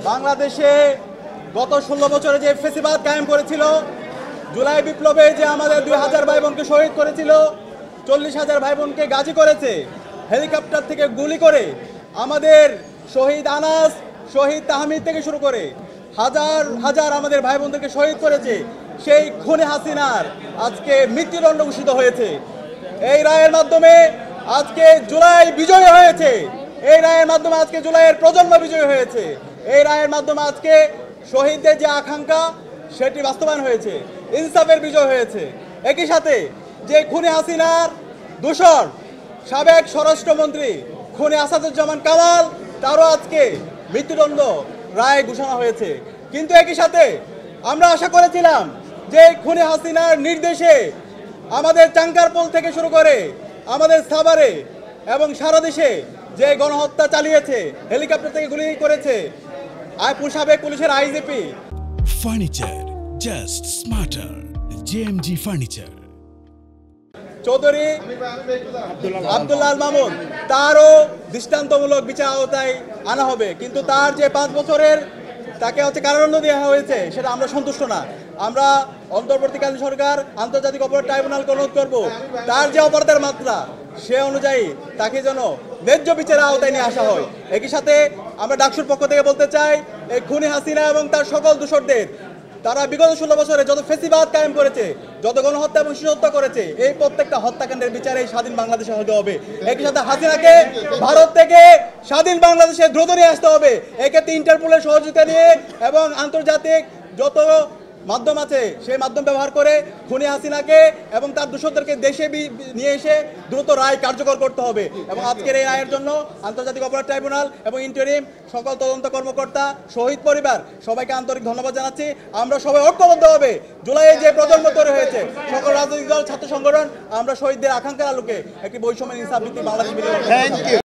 বাংলাদেশে গত 16 বছরে যে ফেসিবাদ কায়েম করেছিল, জুলাই বিপ্লবে যে আমাদের 2000 ভাই বোনকে শহীদ করেছিল, 40,000 ভাই বোনকে গাজী করেছে, হেলিকপ্টার থেকে গুলি করে আমাদের শহীদ আনাস, শহীদ তাহমিদ থেকে শুরু করে হাজার হাজার আমাদের ভাই বোনদেরকে শহীদ করেছে। সেই খুনে হাসিনার আজকে মৃত্যুদণ্ড ঘোষিত হয়েছে। এই রায়ের মাধ্যমে আজকে জুলাই বিজয় হয়েছে। এই রায়ের মাধ্যমে আজকে জুলাইয়ের প্রজন্ম বিজয় হয়েছে। এই রায়ের মাধ্যমে আজকে শহীদদের যে আকাঙ্ক্ষা সেটি বাস্তবায়ন হয়েছে, ইনসাফের বিজয় হয়েছে। একই সাথে যে খুনে হাসিনার দূষণ সাবেক স্বরাষ্ট্রমন্ত্রী খুনে আসাদুজ্জামান কামাল, তারও আজকে মৃত্যুদণ্ড রায় ঘোষণা হয়েছে। কিন্তু একই সাথে আমরা আশা করেছিলাম যে খুনে হাসিনার নির্দেশে আমাদের চাঙ্কারপোল থেকে শুরু করে আমাদের সাভারে এবং সারা দেশে যে গণহত্যা চালিয়েছে, হেলিকপ্টার থেকে গুলি করেছে সাবেক পুলিশের IGP. Furniture just smarter, JMG furniture. Chowdhury Abdullah Al Mamun, তারও দৃষ্টান্তমূলক বিচার আওতায় আনা হবে। কিন্তু তার যে 5 বছরের তাকে কারাদণ্ড দেওয়া হয়েছে, সেটা আমরা সন্তুষ্ট না। আমরা অন্তর্বর্তীকালীন সরকার আন্তর্জাতিক অপরাধ ট্রাইব্যুনালকে অনুরোধ করব, তার যে অপরাধের মাত্রা সে অনুযায়ী তাকে যেন ন্যায্য বিচারের আওতায় নিয়ে আসা হয়। একই সাথে আমরা ডাকসুর পক্ষ থেকে বলতে চাই, এই খুনি হাসিনা এবং তার সকল দোসরদের, তারা বিগত 16 বছরে যত ফেসিবাদ কায়েম করেছে, যত গণহত্যা এবং শিশু হত্যা করেছে, এই প্রত্যেকটা হত্যাকাণ্ডের বিচারে স্বাধীন বাংলাদেশে হতে হবে। একই সাথে হাসিনাকে ভারত থেকে স্বাধীন বাংলাদেশে দ্রুত নিয়ে আসতে হবে। এক্ষেত্রে ইন্টারপোলের সহযোগিতা নিয়ে এবং আন্তর্জাতিক যত মাধ্যম আছে সেই মাধ্যম ব্যবহার করে খুনি হাসিনাকে এবং তার দোষরদেরকে দেশে নিয়ে এসে দ্রুত রায় কার্যকর করতে হবে। এবং আজকের এই রায়ের জন্য আন্তর্জাতিক অপরাধ ট্রাইব্যুনাল এবং ইন্টারিম সকল তদন্ত কর্মকর্তা, শহীদ পরিবার সবাইকে আন্তরিক ধন্যবাদ জানাচ্ছি। আমরা সবাই ঐক্যবদ্ধভাবে জুলাইয়ে যে প্রজন্ম তৈরি হয়েছে, সকল রাজনৈতিক দল, ছাত্র সংগঠন, আমরা শহীদদের আকাঙ্ক্ষার আলোকে একটি বৈষম্য ইনসাফ ভিত্তিক বাংলাদেশ।